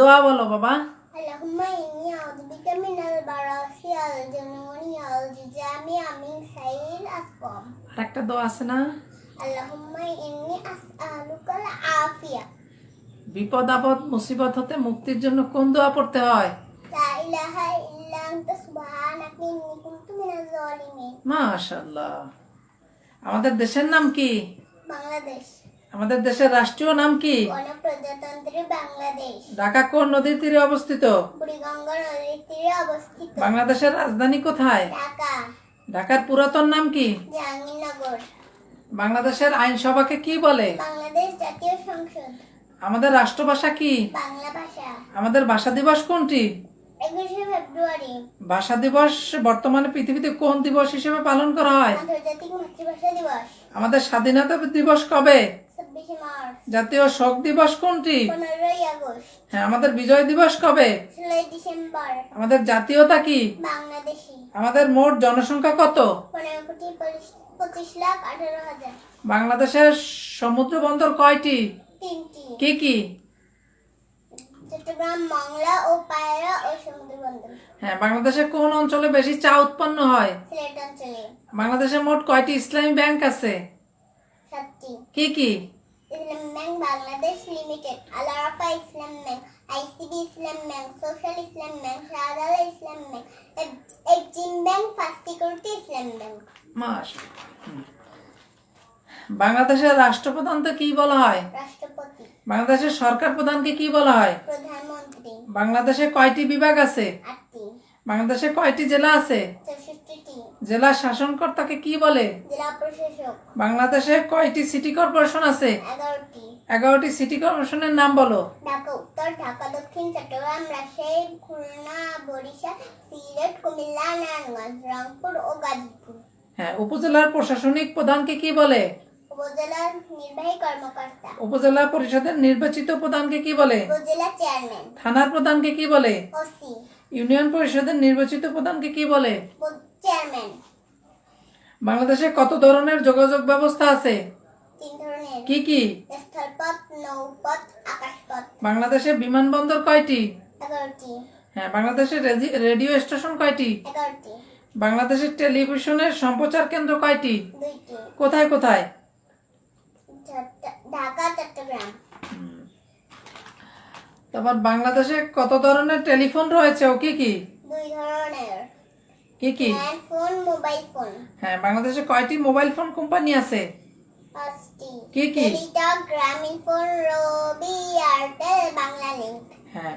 দোয়া বলো বাবা। আল্লাহুম্মা ইন্নী আউযু বিকা মিনাল বারাসি আল জুনুনি আল জুজামি আমিন সাইয়িল আসকাম। আরেকটা দোয়া আছে না? আল্লাহুম্মা ইন্নী আসআলুকাল আফিয়া। বিপদ আপদ মুসিবত হতে মুক্তির জন্য কোন দোয়া পড়তে হয়? লা ইলাহা ইল্লা আনতা সুবহানাকা ইন্নী কুনতু মিনাজ জালিমিন। মাশাআল্লাহ। আমাদের দেশের নাম কি? বাংলাদেশ। আমাদের দেশের রাষ্ট্রীয় নাম কি? গণপ্রজাতন্ত্রী বাংলাদেশ। ঢাকা কোন নদীর তীরে অবস্থিত? বুড়িগঙ্গা নদীর তীরে অবস্থিত। বাংলাদেশের রাজধানী কোথায়? ঢাকা। ঢাকার পুরাতন নাম কি? জাহাঙ্গীরনগর। বাংলাদেশের আইনসভাকে কি বলে? বাংলাদেশ জাতীয় সংসদ। আমাদের রাষ্ট্রভাষা কি? বাংলা ভাষা। আমাদের ভাষা দিবস কোনটি? 21শে ফেব্রুয়ারি। ভাষা দিবস বর্তমানে পৃথিবীতে কোন দিবস হিসেবে পালন করা হয়? আন্তর্জাতিক মাতৃভাষা দিবস। আমাদের স্বাধীনতা দিবস কবে? 26শে মার্চ। জাতীয় শোক দিবস কোনটি? 15ই আগস্ট। হ্যাঁ, আমাদের বিজয় দিবস কবে? 16ই ডিসেম্বর। আমাদের জাতীয়তা কি? বাংলাদেশি। আমাদের মোট জনসংখ্যা কত? 15,25,18,000। বাংলাদেশের সমুদ্র বন্দর কয়টি? 3টি। কি কি? চট্টগ্রাম, মংলা ও পায়রা ও সমুদ্র বন্দর। হ্যাঁ, বাংলাদেশে কোন অঞ্চলে বেশি চা উৎপন্ন হয়? সিলেট অঞ্চলে। বাংলাদেশে মোট কয়টি ইসলামী ব্যাংক আছে? 7টি। কি কি? Islam Bank Bangladesh Limited, Al Arafah Islam Bank, ICB Islam Bank, Social Islam Bank, Shahjalal Islam Bank, Exim Bank, First Security Islam Bank. মাশাআল্লাহ। বাংলাদেশের রাষ্ট্রপ্রধানকে কি বলা হয়? রাষ্ট্রপতি। বাংলাদেশের সরকার প্রধানকে কি বলা হয়? প্রধানমন্ত্রী। বাংলাদেশে কয়টি বিভাগ আছে? 8টি। বাংলাদেশে কয়টি জেলা আছে? 64টি। জেলা শাসনকর্তাকে কি বলে? জেলা প্রশাসক। বাংলাদেশে কয়টি সিটি কর্পোরেশন আছে? 11টি। 11টি সিটি কর্পোরেশনের নাম বলো। ঢাকা উত্তর, ঢাকা দক্ষিণ, চট্টগ্রাম, রাজশাহী, খুলনা, বরিশাল, সিলেট, কুমিল্লা, নারায়ণগঞ্জ, রংপুর ও গাজীপুর। হ্যাঁ, উপজেলার প্রশাসনিক প্রধানকে কি বলে? উপজেলার নির্বাহী কর্মকর্তা। উপজেলা পরিষদের নির্বাচিত প্রধানকে কি বলে? উপজেলা চেয়ারম্যান। থানার প্রধানকে কি বলে? ওসি। ইউনিয়ন পরিষদের নির্বাচিত প্রধানকে কি বলে? চেয়ারম্যান। বাংলাদেশে কত ধরনের যোগাযোগ ব্যবস্থা আছে? 3 ধরনের। কি কি? স্থলপথ, নৌপথ, আকাশপথ। বাংলাদেশে বিমানবন্দর কয়টি? 11টি। হ্যাঁ, বাংলাদেশের রেডিও স্টেশন কয়টি? 11টি। বাংলাদেশের টেলিভিশনের সম্প্রচার কেন্দ্র কয়টি? 2টি। কোথায় কোথায়? ঢাকা, চট্টগ্রাম। তারপর বাংলাদেশে কত ধরনের টেলিফোন রয়েছে ও কি কি? 2 ধরনের। কি কি? Landphone, mobile phone. হ্যাঁ, বাংলাদেশে কয়টি মোবাইল ফোন কোম্পানি আছে? 5টি। কি কি? টেলিটক, গ্রামীণফোন, রবি, এয়ারটেল, বাংলালিংক। হ্যাঁ,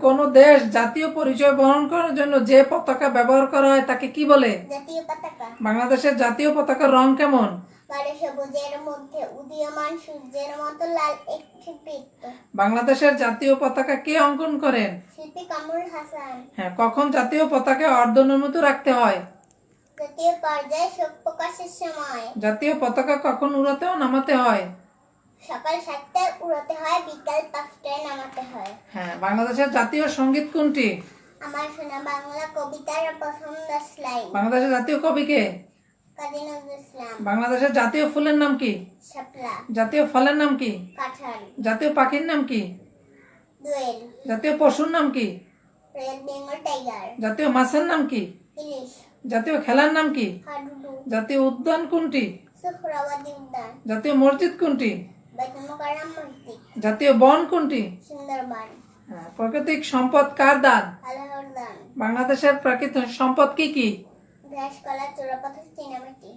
কোন দেশ জাতীয় পরিচয় বহন করার জন্য যে পতাকা ব্যবহার করা হয় তাকে কি বলে? জাতীয় পতাকা। বাংলাদেশের জাতীয় পতাকার রং কেমন? গাঢ় সবুজের মধ্যে উদীয়মান সূর্যের মতো লাল একটি বৃত্ত। বাংলাদেশের জাতীয় পতাকা কে অঙ্কন করেন? শিল্পী কামরুল হাসান। হ্যাঁ, কখন জাতীয় পতাকা অর্ধনমিত রাখতে হয়? জাতীয় পর্যায়ে শোক প্রকাশের সময়। জাতীয় পতাকা কখন উড়াতে ও নামাতে হয়? সকাল 7টায় উড়াতে হয়, বিকাল 5টায় নামাতে হয়। হ্যাঁ, বাংলাদেশের জাতীয় সঙ্গীত কোনটি? আমার শোনা বাংলা কবিতার প্রথম 10 লাইন। বাংলাদেশের জাতীয় কবি কে? কাজী নজরুল ইসলাম। বাংলাদেশের জাতীয় ফুলের নাম কি? শাপলা। জাতীয় ফলের নাম কি? কাঁঠাল। জাতীয় পাখির নাম কি? দোয়েল। জাতীয় পশুর নাম কি? Royal Bengal tiger. জাতীয় মাছের নাম কি? ইলিশ। জাতীয় খেলার নাম কি? হাডুডু। জাতীয় উদ্যান কোনটি? সুহরাওয়ার্দী উদ্যান। জাতীয় মসজিদ কোনটি? বাইতুল মোকাররম মসজিদ। জাতীয় বন কোনটি? সুন্দরবন। হ্যাঁ, প্রাকৃতিক সম্পদ কার দান? আল্লাহর দান। বাংলাদেশের প্রাকৃতিক সম্পদ কি কি? ঘাস, কলা, চোরাপাথর, চীনামাটি।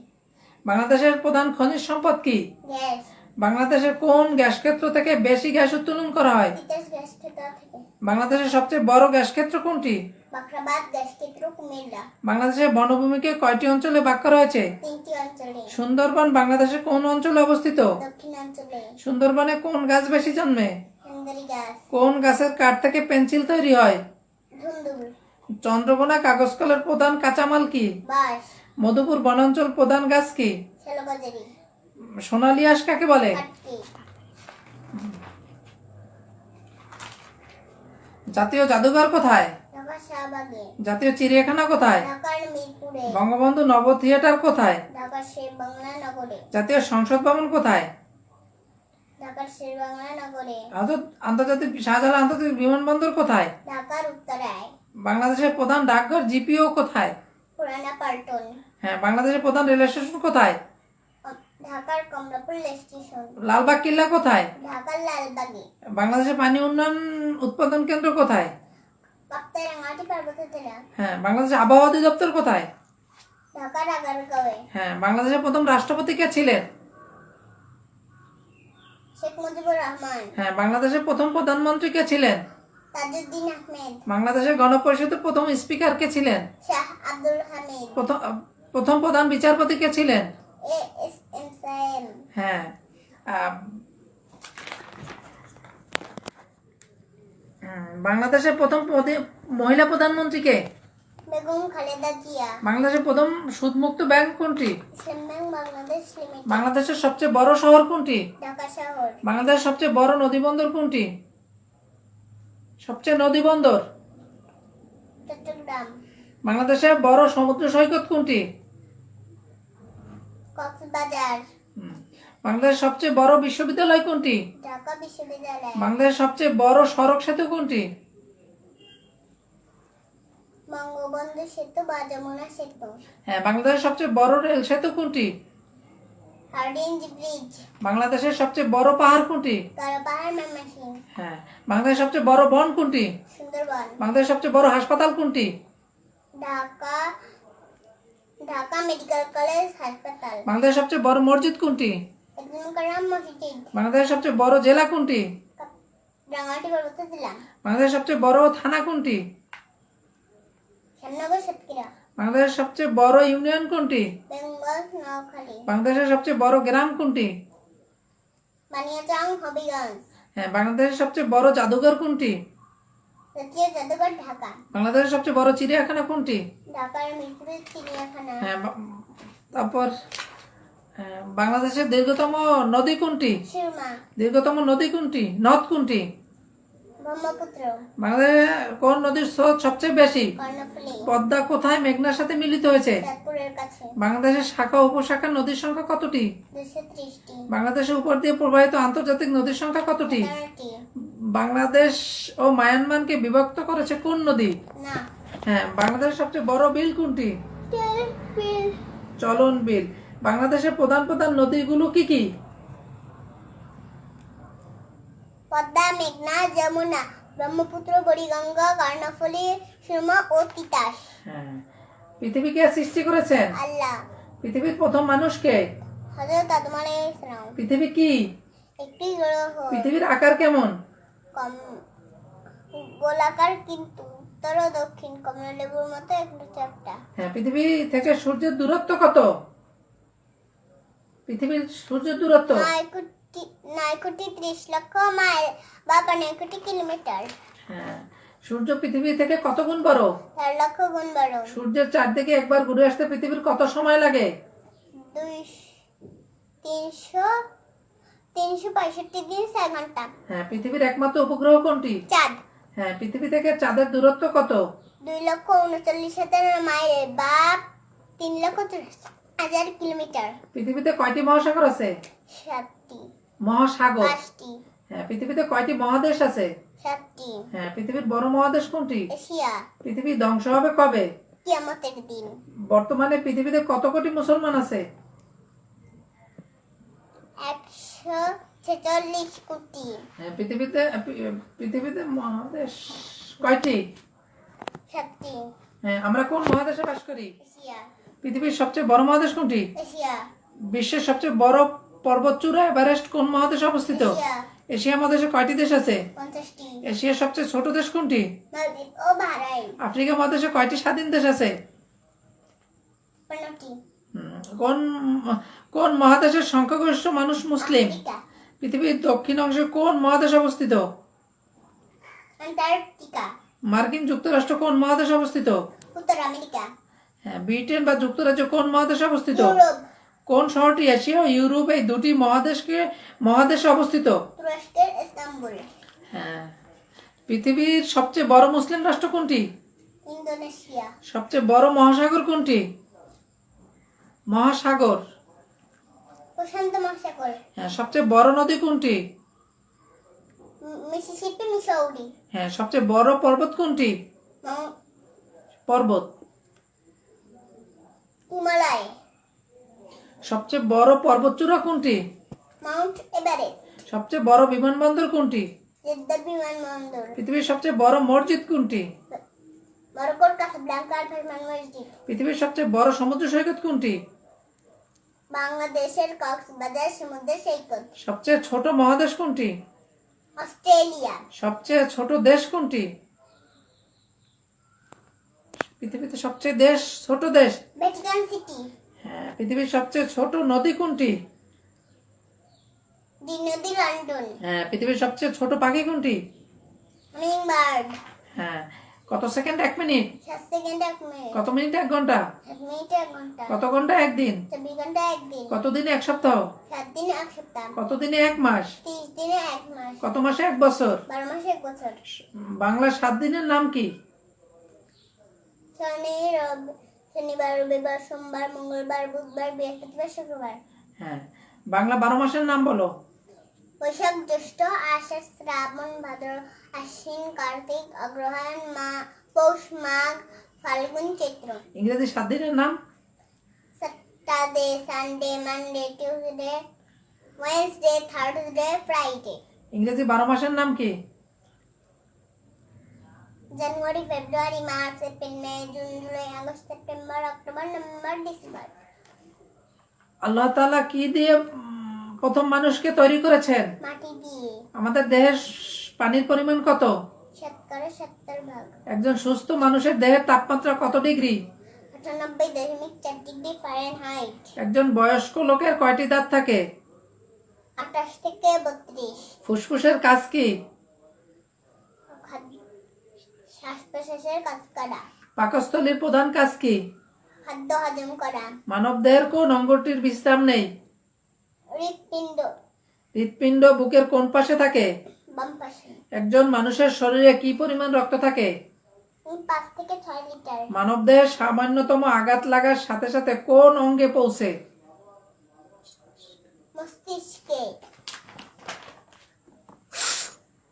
বাংলাদেশের প্রধান খনিজ সম্পদ কি? গ্যাস। বাংলাদেশের কোন গ্যাস ক্ষেত্র থেকে বেশি গ্যাস উত্তোলন করা হয়? তিতাস গ্যাস ক্ষেত্র থেকে। বাংলাদেশের সবচেয়ে বড় গ্যাস ক্ষেত্র কোনটি? বাখরাবাদ গ্যাস ক্ষেত্র, কুমিল্লা। বাংলাদেশের বনভূমিকে কয়টি অঞ্চলে ভাগ করা হয়েছে? 3টি অঞ্চলে। সুন্দরবন বাংলাদেশের কোন অঞ্চলে অবস্থিত? দক্ষিণাঞ্চলে। সুন্দরবনে কোন গাছ বেশি জন্মে? হেন্দারি গাছ। কোন গাছের কাঠ থেকে পেন্সিল তৈরি হয়? ধুন্দুল। চন্দ্রকোনা কাগজ কলের প্রধান কাঁচামাল কি? বাঁশ। মধুপুর বনাঞ্চল প্রধান গাছ কি? শালগজারি। সোনালী আঁশ কাকে বলে? কাটকি। জাতীয় জাদুঘর কোথায়? ঢাকা শাহবাগে। জাতীয় চিড়িয়াখানা কোথায়? ঢাকার মিরপুরে। বঙ্গবন্ধু নব থিয়েটার কোথায়? ঢাকা শের বাংলা নগরে। জাতীয় সংসদ ভবন কোথায়? ঢাকার শেরেবাংলা নগরে, শাহজালাল আন্তর্জাতিক বিমানবন্দর কোথায়? ঢাকার উত্তরায়, বাংলাদেশের প্রধান ডাকঘর জিপিও কোথায়? পুরানা পল্টন, হ্যাঁ, বাংলাদেশের প্রধান রেল স্টেশন কোথায়? ঢাকার কমলাপুর স্টেশন, লালবাগ কিল্লা কোথায়? ঢাকার লালবাগে, বাংলাদেশের পানি উন্নয়ন উৎপাদন কেন্দ্র কোথায়? বাপ্তাই রাঙামাটি পার্বত্য জেলা, হ্যাঁ, বাংলাদেশের আবহাওয়া অধিদপ্তর কোথায়? ঢাকার আগারগাঁওয়ে, হ্যাঁ, বাংলাদেশের প্রথম রাষ্ট্রপতি কে ছিলেন? শেখ মুজিবুর রহমান, হ্যাঁ, বাংলাদেশের প্রথম প্রধানমন্ত্রী কে ছিলেন? তাজউদ্দিন আহমেদ, বাংলাদেশের গণপরিষদের প্রথম স্পিকার কে ছিলেন? শাহ আব্দুল হামিদ, প্রথম প্রধান বিচারপতি কে ছিলেন? এএসএম সাহেব, হ্যাঁ, বাংলাদেশের প্রথম মহিলা প্রধানমন্ত্রী কে? বেগম খালেদা জিয়া, বাংলাদেশের প্রথম সুদমুক্ত ব্যাংক কোনটি? ইসলাম ব্যাংক বাংলাদেশ লিমিটেড, বাংলাদেশের সবচেয়ে বড় শহর কোনটি? ঢাকা শহর, বাংলাদেশের সবচেয়ে বড় নদীবন্দর কোনটি? সবচেয়ে নদীবন্দর? চট্টগ্রাম, বাংলাদেশের বড় সমুদ্র সৈকত কোনটি? কক্সবাজার, বাংলাদেশের সবচেয়ে বড় বিশ্ববিদ্যালয় কোনটি? ঢাকা বিশ্ববিদ্যালয়, বাংলাদেশের সবচেয়ে বড় সড়ক সেতু কোনটি? বঙ্গবন্ধু সেতু বা যমুনা সেতু, হ্যাঁ, বাংলাদেশের সবচেয়ে বড় রেল সেতু কোনটি? হার্ডিঞ্জ ব্রিজ, বাংলাদেশের সবচেয়ে বড় পাহাড় কোনটি? কালো পাহাড় ময়মনসিংহ, হ্যাঁ, বাংলাদেশের সবচেয়ে বড় বন কোনটি? সুন্দরবন, বাংলাদেশের সবচেয়ে বড় হাসপাতাল কোনটি? ঢাকা ঢাকা মেডিকেল কলেজ হাসপাতাল, বাংলাদেশের সবচেয়ে বড় মসজিদ কোনটি? ইবনুল কালাম মসজিদ, বাংলাদেশের সবচেয়ে বড় জেলা কোনটি? রাঙামাটি পার্বত্য জেলা, বাংলাদেশের সবচেয়ে বড় থানা কোনটি? শ্যামনগর সাতক্ষীরা, বাংলাদেশের সবচেয়ে বড় ইউনিয়ন কোনটি? বেঙ্গল নোয়াখালী, বাংলাদেশের সবচেয়ে বড় গ্রাম কোনটি? বানিয়াচং হবিগঞ্জ, হ্যাঁ, বাংলাদেশের সবচেয়ে বড় জাদুঘর কোনটি? জাতীয় জাদুঘর ঢাকা, বাংলাদেশের সবচেয়ে বড় চিড়িয়াখানা কোনটি? ঢাকার মিরপুরের চিড়িয়াখানা, হ্যাঁ, তারপর বাংলাদেশের দীর্ঘতম নদী কোনটি? সুরমা, দীর্ঘতম নদী কোনটি? নদ কোনটি? ব্রহ্মপুত্র, বাংলাদেশে কোন নদীর স্রোত সবচেয়ে বেশি? কর্ণফুলী, পদ্মা কোথায় মেঘনার সাথে মিলিত হয়েছে? চাঁদপুরের কাছে, বাংলাদেশের শাখা ও উপশাখা নদীর সংখ্যা কতটি? 230টি, বাংলাদেশের উপর দিয়ে প্রবাহিত আন্তর্জাতিক নদীর সংখ্যা কতটি? 17টি, বাংলাদেশ ও মায়ানমারকে বিভক্ত করেছে কোন নদী? না, হ্যাঁ, বাংলাদেশের সবচেয়ে বড় বিল কোনটি? বিল, চলন বিল। বাংলাদেশের প্রধান প্রধান নদীগুলো কি কি? পদ্মা, মেঘনা, যমুনা, ব্রহ্মপুত্র, বুড়িগঙ্গা, কর্ণফুলী, সুরমা ও তিতাস। হ্যাঁ, পৃথিবীকে সৃষ্টি করেছেন? আল্লাহ। পৃথিবীর প্রথম মানুষকে? হযরত আদম আলাইহিস সালাম। পৃথিবী কি? একটি গ্রহ। পৃথিবীর আকার কেমন? কম গোলাকার কিন্তু উত্তর ও দক্ষিণ কমলালেবুর মতো একটু চ্যাপ্টা। হ্যাঁ, পৃথিবী থেকে সূর্যের দূরত্ব কত? পৃথিবীর সূর্যের দূরত্ব 9,30,00,000 মাইল বা 15 কিলোমিটার। হ্যাঁ, সূর্য পৃথিবী থেকে কত গুণ বড়? 4 লক্ষ গুণ বড়। সূর্যের চারদিকে একবার ঘুরে আসতে পৃথিবীর কত সময় লাগে? 365 দিন 4 ঘন্টা। হ্যাঁ, পৃথিবীর একমাত্র উপগ্রহ কোনটি? চাঁদ। হ্যাঁ, পৃথিবী থেকে চাঁদের দূরত্ব কত? 2,39,000 মাইল বা 3,84,000 কিলোমিটার। পৃথিবীতে কয়টি মহাসাগর আছে? 7টি। মহাসাগর। 5টি। হ্যাঁ, পৃথিবীতে কয়টি মহাদেশ আছে? 7টি। হ্যাঁ, পৃথিবীর বড় মহাদেশ কোনটি? এশিয়া। পৃথিবী ধ্বংস হবে কবে? কিয়ামতের দিন। বর্তমানে পৃথিবীতে কত কোটি মুসলমান আছে? 146 কোটি। হ্যাঁ, পৃথিবীতে মহাদেশ কয়টি? 7টি। হ্যাঁ, আমরা কোন মহাদেশে বাস করি? এশিয়া। পৃথিবীর সবচেয়ে বড় মহাদেশ কোনটি? এশিয়া। বিশ্বের সবচেয়ে বড় পর্বতচূড়া এভারেস্ট কোন মহাদেশে অবস্থিত? এশিয়া। এশিয়া মহাদেশে কয়টি দেশ আছে? 50টি। এশিয়ার সবচেয়ে ছোট দেশ কোনটি? মালদ্বীপ ও বাহরাইন। আফ্রিকা মহাদেশে কয়টি স্বাধীন দেশ আছে? 15টি। কোন কোন মহাদেশের সংখ্যাগরিষ্ঠ মানুষ মুসলিম? আফ্রিকা। পৃথিবীর দক্ষিণ অংশে কোন মহাদেশ অবস্থিত? অ্যান্টার্কটিকা। মার্কিন যুক্তরাষ্ট্র কোন মহাদেশে অবস্থিত? উত্তর আমেরিকা। হ্যাঁ, ব্রিটেন বা যুক্তরাজ্য কোন মহাদেশে অবস্থিত? ইউরোপ। কোন শহরটি এশিয়া ও ইউরোপ এই দুটি মহাদেশে অবস্থিত? তুরস্কের ইস্তাম্বুল। হ্যাঁ, পৃথিবীর সবচেয়ে বড় মুসলিম রাষ্ট্র কোনটি? প্রশান্ত মহাসাগর, হ্যাঁ সবচেয়ে বড় নদী কোনটি? মিসিসিপি, মিসৌরি, হ্যাঁ সবচেয়ে বড় পর্বত কোনটি? পর্বত। হিমালয়, সবচেয়ে বড় পর্বতচূড়া কোনটি? মাউন্ট এভারেস্ট, সবচেয়ে বড় বিমানবন্দর কোনটি? জেদ্দা বিমানবন্দর, পৃথিবীর সবচেয়ে বড় মসজিদ কোনটি? মরক্কোর কাসাব্লাঙ্কা আল-ফারমান মসজিদ, পৃথিবীর সবচেয়ে বড় সমুদ্র সৈকত কোনটি? বাংলাদেশের কক্সবাজার সমুদ্র সৈকত, সবচেয়ে ছোট মহাদেশ কোনটি? অস্ট্রেলিয়া, সবচেয়ে ছোট দেশ কোনটি? পৃথিবীতে সবচেয়ে ছোট দেশ? ভ্যাটিকান সিটি, হ্যাঁ পৃথিবীর সবচেয়ে ছোট নদী কোনটি? নদী লন্ডন, হ্যাঁ পৃথিবীর সবচেয়ে ছোট পাখি কোনটি? হুমিংবার্ড, হ্যাঁ কত সেকেন্ড 1 মিনিট? 7 সেকেন্ড 1 মিনিট, কত মিনিট 1 ঘন্টা? 1 মিনিট 1 ঘন্টা, কত ঘন্টা 1 দিন? 24 ঘন্টা 1 দিন, কত দিনে 1 সপ্তাহ? 7 দিনে 1 সপ্তাহ, কত দিনে 1 মাস? 30 দিনে 1 মাস, কত মাসে 1 বছর? 12 মাসে 1 বছর, বাংলা 7 দিনের নাম কি? শনিবার, রবিবার, সোমবার, মঙ্গলবার, বুধবার, বৃহস্পতিবার, শুক্রবার। হ্যাঁ বাংলা 12 মাসের নাম বলো। বৈশাখ, জ্যৈষ্ঠ, আষাঢ়, শ্রাবণ, ভাদ্র, আশ্বিন, কার্তিক, অগ্রহায়ণ, পৌষ, মাঘ, ফাল্গুন, চৈত্র। ইংরেজি 7 দিনের নাম? Saturday, Sunday, Monday, Tuesday, Wednesday, Thursday, Friday. ইংরেজি 12 মাসের নাম কি? January, February, March, April, May, June, July, August, September, October, November, December. আল্লাহ তাআলা কি দিয়ে প্রথম মানুষকে তৈরি করেছেন? মাটি দিয়ে। আমাদের দেহের পানির পরিমাণ কত? 70% একজন সুস্থ মানুষের দেহের তাপমাত্রা কত ডিগ্রি? 98.4 degree Fahrenheit. একজন বয়স্ক লোকের কয়টি দাঁত থাকে? 28 থেকে 32। ফুসফুসের কাজ কি? শ্বাস-প্রশ্বাসের কাজ করা। পাকস্থলীর প্রধান কাজ কি? খাদ্য হজম করা। মানব দেহের কোন অঙ্গটির বিশ্রাম নেই? হৃৎপিণ্ড। হৃৎপিণ্ড বুকের কোন পাশে থাকে? বাম পাশে। একজন মানুষের শরীরে কি পরিমাণ রক্ত থাকে? 5 থেকে 6 লিটার। মানব দেহের সামান্যতম আঘাত লাগার সাথে সাথে কোন অঙ্গে পৌঁছে? মস্তিষ্কে।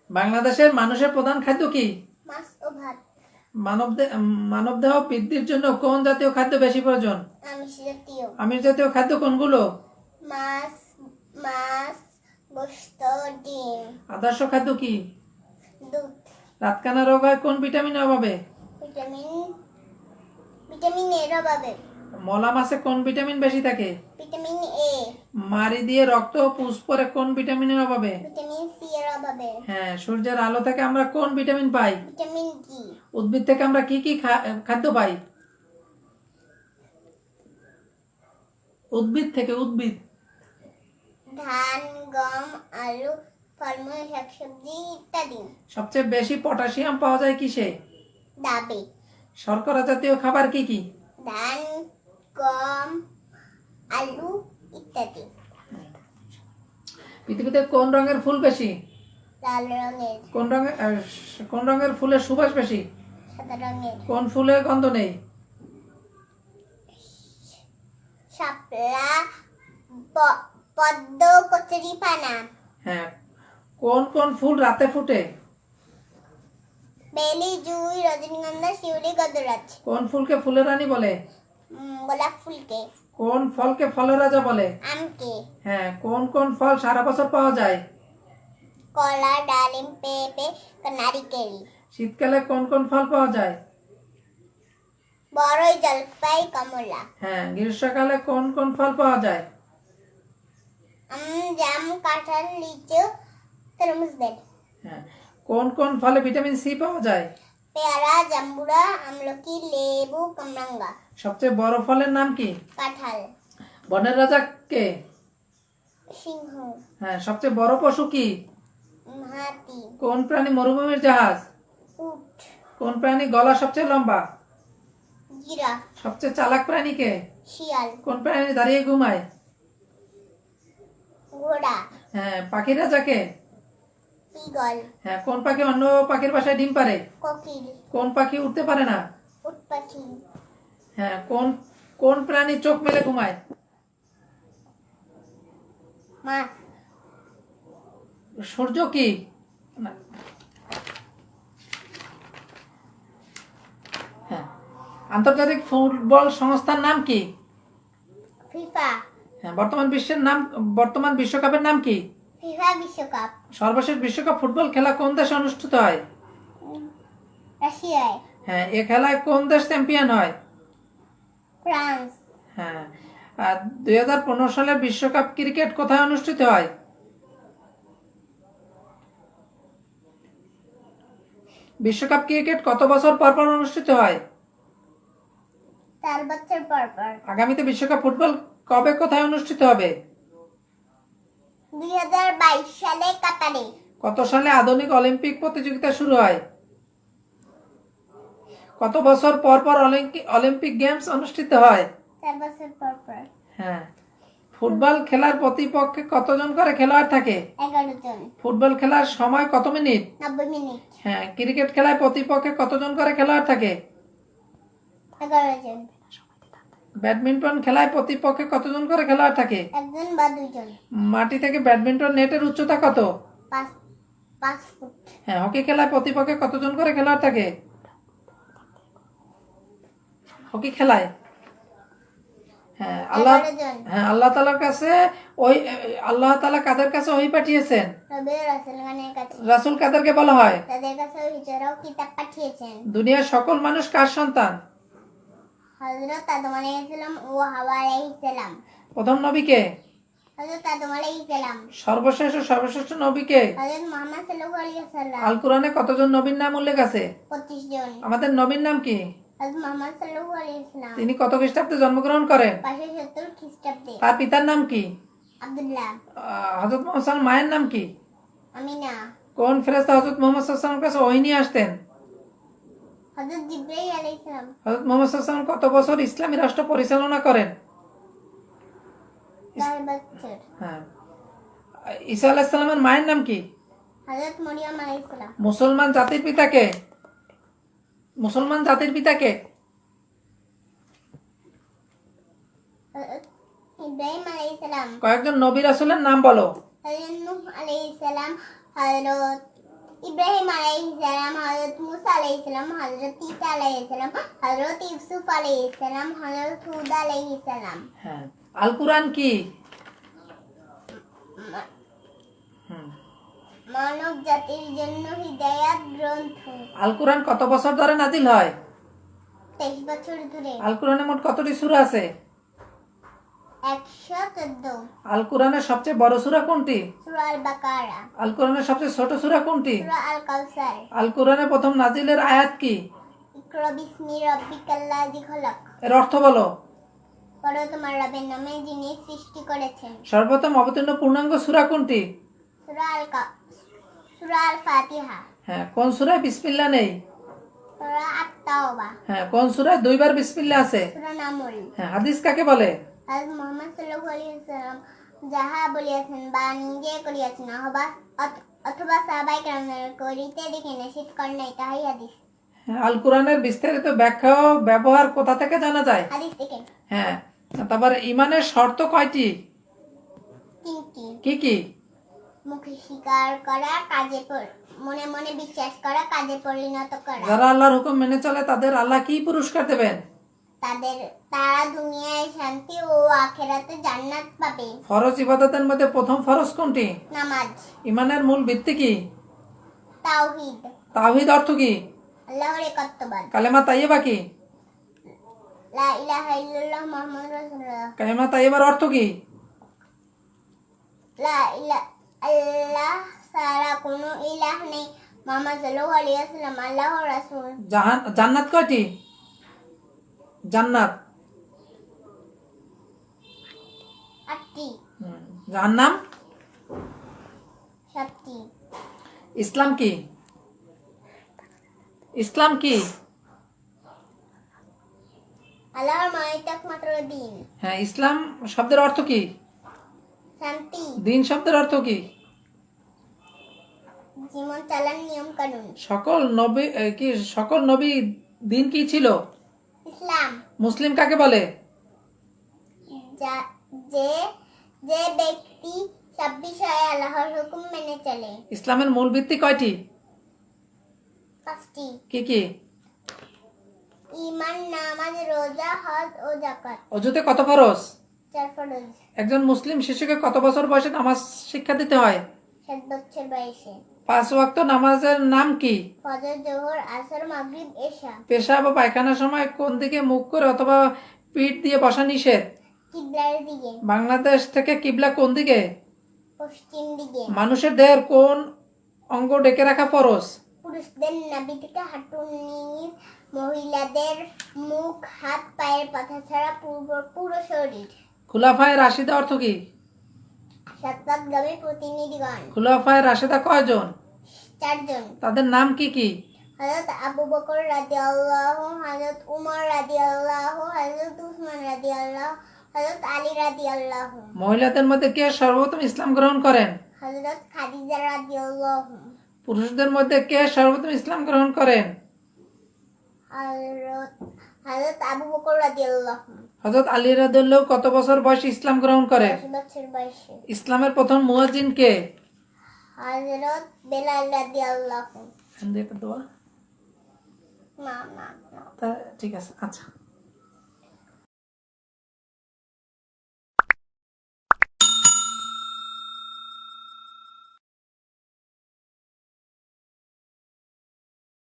বাংলাদেশের মানুষের প্রধান খাদ্য কি? মাছ ও ভাত। মানব দেহ বৃদ্ধির জন্য কোন জাতীয় খাদ্য বেশি প্রয়োজন? আমিষ জাতীয়। আমিষ জাতীয় খাদ্য কোনগুলো? মাছ, গোশত, ডিম। আদর্শ খাদ্য কি? দুধ। রাতকানা রোগ হয় কোন ভিটামিনের অভাবে? ভিটামিন এর অভাবে। মলা মাছে কোন ভিটামিন বেশি থাকে? Vitamin A. মাড়ি দিয়ে রক্ত পুষ পড়ে কোন ভিটামিনের অভাবে? ভিটামিন সি এর অভাবে। হ্যাঁ সূর্যের আলো থেকে আমরা কোন ভিটামিন পাই? Vitamin D. উদ্ভিদ থেকে আমরা কি কি খাদ্য পাই? উদ্ভিদ ধান, গম, আলু, ফলমূল, শাকসবজি ইত্যাদি। সবচেয়ে বেশি পটাশিয়াম পাওয়া যায় কিসে? ডাবে। শর্করা জাতীয় খাবার কি কি? ধান, গম, আলু ইত্যাদি। পৃথিবীতে কোন রঙের ফুল বেশি? লাল রঙের। কোন রঙের ফুলের সুবাস বেশি? সাদা রঙের। কোন ফুলের গন্ধ নেই? শাপলা, পদ্ম, কচুরিপানা। হ্যাঁ কোন কোন ফুল রাতে ফোটে? বেলি, জুঁই, রজনীগন্ধা, শিউলি, গন্ধরাজ। কোন ফুলকে ফুলের রানী বলে? গোলাপ ফুলকে। কোন ফলকে ফলের রাজা বলে? আমকে। হ্যাঁ কোন কোন ফল সারা বছর পাওয়া যায়? কলা, ডালিম, পেঁপে, নারিকেল। শীতকালে কোন কোন ফল পাওয়া যায়? বড়ই, জলপাই, কমলা। হ্যাঁ গ্রীষ্মকালে কোন কোন ফল পাওয়া যায়? জাম, কাঁঠাল, লিচু, তরমুজ, বেল। হ্যাঁ কোন কোন ফলে ভিটামিন সি পাওয়া যায়? পেয়ারা, জাম্বুরা, আমলকি, লেবু, কামরাঙ্গা। সবচেয়ে বড় ফলের নাম কি? কাঁঠাল। বনের রাজা কে? সিংহ। হ্যাঁ সবচেয়ে বড় পশু কি? হাতি। কোন প্রাণী মরুভূমির জাহাজ? উট। কোন প্রাণী গলা সবচেয়ে লম্বা? জিরাফ। সবচেয়ে চালাক প্রাণী কে? শিয়াল। কোন প্রাণী দাঁড়িয়ে ঘুমায়? ঘোড়া। হ্যাঁ পাখির রাজা কে? ঈগল। হ্যাঁ কোন পাখি অন্য পাখির বাসায় ডিম পারে? কোকিল। কোন পাখি উঠতে পারে না? উট পাখি। হ্যাঁ কোন কোন প্রাণী চোখ মেলে ঘুমায়? মাছ। সূর্য কি? না। হ্যাঁ। আন্তর্জাতিক ফুটবল সংস্থার নাম কি? ফিফা। হ্যাঁ। বর্তমান বিশ্বকাপের নাম কি? ফিফা বিশ্বকাপ। সর্বশেষ বিশ্বকাপ ফুটবল খেলা কোন দেশে অনুষ্ঠিত হয়? রাশিয়ায়। হ্যাঁ। এ খেলায় কোন দেশ চ্যাম্পিয়ন হয়? ফ্রান্স। হ্যাঁ। আর 2015 সালের বিশ্বকাপ ক্রিকেট কোথায় অনুষ্ঠিত হয়? বিশ্বকাপ ক্রিকেট কত বছর পর পর অনুষ্ঠিত হয়? 4 বছর পর পর। আগামীতে বিশ্বকাপ ফুটবল কবে কোথায় অনুষ্ঠিত হবে? 2022 সালে কাতারে। কত সালে আধুনিক অলিম্পিক প্রতিযোগিতা শুরু হয়? কত বছর পর পর অলিম্পিক গেমস অনুষ্ঠিত হয়? 4 বছর পর পর। হ্যাঁ। ফুটবল খেলার প্রতিপক্ষে কতজন করে খেলোয়াড় থাকে? 11 জন। ফুটবল খেলার সময় কত মিনিট? 90 মিনিট। হ্যাঁ। ক্রিকেট খেলায় প্রতিপক্ষে কতজন করে খেলোয়াড় থাকে? 11 জন। ব্যাডমিন্টন খেলায় প্রতিপক্ষে কতজন করে খেলোয়াড় থাকে? 1 জন বা 2 জন। মাটি থেকে ব্যাডমিন্টন নেটের উচ্চতা কত? 5 ফুট। হ্যাঁ। হকি খেলায় প্রতিপক্ষে কতজন করে খেলোয়াড় থাকে? হকি খেলায় হ্যাঁ আল্লাহ তাআলার কাছে আল্লাহ তাআলা কাদের কাছে ওহী পাঠিয়েছেন? নবী রাসূলগণের কাছে। রাসূল কাদেরকে বলা হয়? তাদের কাছে ওহীও কিতাব পাঠিয়েছেন। দুনিয়ার সকল মানুষ কার সন্তান? হযরত আদম আলাইহিস সালাম ও হাওয়া আলাইহিস সালাম। প্রথম নবী কে? হযরত আদম আলাইহিস সালাম। সর্বশ্রেষ্ঠ নবী কে? হযরত মুহাম্মদ সাল্লাল্লাহু আলাইহি ওয়াসাল্লাম। আল কোরআনে কতজন নবীর নাম উল্লেখ আছে? 25 জন। আমাদের নবীর নাম কি? হযরত মুহাম্মদ সাল্লাল্লাহু আলাইহি ওয়াসাল্লাম। তিনি কত খ্রিস্টাব্দে জন্মগ্রহণ করেন? 570 খ্রিস্টাব্দে। তার পিতার নাম কি? আব্দুল্লাহ। হযরত মুহাম্মদ সাল্লাল্লাহু মায়ের নাম কি? আমিনা। কোন ফেরেশতা হযরত মুহাম্মদ সাল্লাল্লাহু আলাইহি ওয়াসাল্লামের কাছে ওহী নিয়ে আসতেন? হযরত জিবরাইল আলাইহিস সালাম। হযরত মুহাম্মদ সাল্লাল্লাহু আলাইহি ওয়াসাল্লাম কত বছর ইসলামী রাষ্ট্র পরিচালনা করেন? 4 বছর। হ্যাঁ। ঈসা আলাইহিস সালামের মায়ের নাম কি? হযরত মরিয়ম আলাইহিস সালাম। মুসলমান জাতির পিতা কে? হযরত ইব্রাহিম আলাইহিস সালাম। কয়েকজন নবী রাসূলের নাম বলো। হযরত নূহ আলাইহিস সালাম, হযরত ইব্রাহিম আলাইহিস সালাম, হযরত মুসা আলাইহিস সালাম, হযরত ঈসা আলাইহিস সালাম, হযরত ইউসুফ আলাইহিস সালাম, হযরত হুদ আলাইহিস সালাম। হ্যাঁ। আল কুরআন কি? মানব জাতির জন্য হিদায়াত গ্রন্থ। আল কুরআন কত বছর ধরে নাজিল হয়? 23 বছর ধরে। আল কুরআনে মোট কতটি সূরা আছে? 114। আল কুরআনের সবচেয়ে বড় সূরা কোনটি? সূরা আল বাকারা। আল কুরআনের সবচেয়ে ছোট সূরা কোনটি? সূরা আল কাউসার। আল কুরআনের প্রথম নাজিলের আয়াত কি? ইকরা বিসমি রাব্বিকাল্লাযী খলাক। এর অর্থ বলো। পড়ো তোমার রবের নামে যিনি সৃষ্টি করেছেন। সর্বপ্রথম অবতীর্ণ পূর্ণাঙ্গ সূরা কোনটি? সূরা আল ফাতিহা। হ্যাঁ। কোন সূরায় বিসমিল্লাহ নেই? সূরা আত-তাওবা। হ্যাঁ। কোন সূরায় দুইবার বিসমিল্লাহ আছে? সূরা নামল। হ্যাঁ। হাদিস কাকে বলে? হযরত মুহাম্মদ সাল্লাল্লাহু আলাইহি ওয়াসাল্লাম যাহা বলিয়াছেন বা নিজে করিয়াছেন অথবা সাহাবায়ে কেরামের করিতে দেখে নিষেধ করেন নাই, তাহাই হাদিস। হ্যাঁ। আল কুরআনের বিস্তারিত ব্যাখ্যা ও ব্যবহার কোথা থেকে জানা যায়? হাদিস থেকে। হ্যাঁ। তারপর ঈমানের শর্ত কয়টি? 3টি। কি কি? মুখে স্বীকার করা, মনে মনে বিশ্বাস করা, কাজে পরিণত করা। যারা আল্লাহর হুকুম মেনে চলে তাদের আল্লাহ কি পুরস্কার দেবেন? তারা দুনিয়ায় শান্তি ও আখিরাতে জান্নাত পাবে। ফরজ ইবাদতের মধ্যে প্রথম ফরজ কোনটি? নামাজ। ঈমানের মূল ভিত্তি কি? তাওহীদ। তাওহীদ অর্থ কি? আল্লাহর একত্ববাদ। কালেমা তাইয়্যিবা কি? লা ইলাহা ইল্লাল্লাহ মুহাম্মাদুর রাসূলুল্লাহ। কালেমা তাইয়্যিবার অর্থ কি? লা ইলাহা আল্লাহ ছাড়া কোনো ইলাহ নেই, মুহাম্মদ সাল্লাল্লাহু আলাইহি ওয়াসাল্লাম আল্লাহর রাসূল। জান্নাত কয়টি? জান্নাত 8টি। জাহান্নাম 7টি। ইসলাম কি? আল্লাহর মনোনীত একমাত্র দিন। হ্যাঁ। ইসলাম শব্দের অর্থ কি? শান্তি। দিন শব্দের অর্থ কি? জীবন চালার নিয়ম কানুন। সকল নবী দিন কি ছিল? ইসলাম। মুসলিম কাকে বলে? যে ব্যক্তি 26 হয় আল্লাহর হুকুম মেনে চলে। ইসলামের মূল ভিত্তি কয়টি? 5টি। কি কি? ঈমান, নামাজ, রোজা, হজ ও যাকাত। অজুতে কত ফরজ? 4 ফরজ। একজন মুসলিম শিশুকে কত বছর বয়সে নামাজ শিক্ষা দিতে হয়? 7 বছর বয়সে। 5 ওয়াক্ত নামাজের নাম কি? ফজর, জোহর, আসর, মাগরিব, এশা। পেশাব বা পায়খানার সময় কোন দিকে মুখ করে অথবা পিঠ দিয়ে বসা নিষেধ? কিবলার দিকে। বাংলাদেশ থেকে কিবলা কোন দিকে? পশ্চিম দিকে। মানুষের দেহের কোন অঙ্গ ঢেকে রাখা ফরজ? পুরুষদের নাভি থেকে হাঁটুর নিচ, মহিলাদের মুখ, হাত, পায়ের পাতা ছাড়া পুরো শরীর। খুলাফায়ে রাশিদা অর্থ কি? সৎগামী প্রতিনিধিগণ। খুলাফায়ে রাশিদা কয়জন? 4 জন। তাদের নাম কি কি? হযরত আবু বকর রাদিয়াল্লাহু, হযরত উমর রাদিয়াল্লাহু, হযরত উসমান রাদিয়াল্লাহু, হযরত আলী রাদিয়াল্লাহু। মহিলাদের মধ্যে কে সর্বপ্রথম ইসলাম গ্রহণ করেন? হযরত খাদিজা রাদিয়াল্লাহু। পুরুষদের মধ্যে কে সর্বপ্রথম ইসলাম গ্রহণ করেন? হযরত আবু বকর রাদিয়াল্লাহু। হযরত আলী রাদিয়াল্লাহু কত বছর বয়সে ইসলাম গ্রহণ করেন? 10 বছর বয়সে। ইসলামের প্রথম মুয়াজ্জিন কে? হযরত বেলাল রাদিয়াল্লাহু। দোয়া না। ঠিক আছে, আচ্ছা।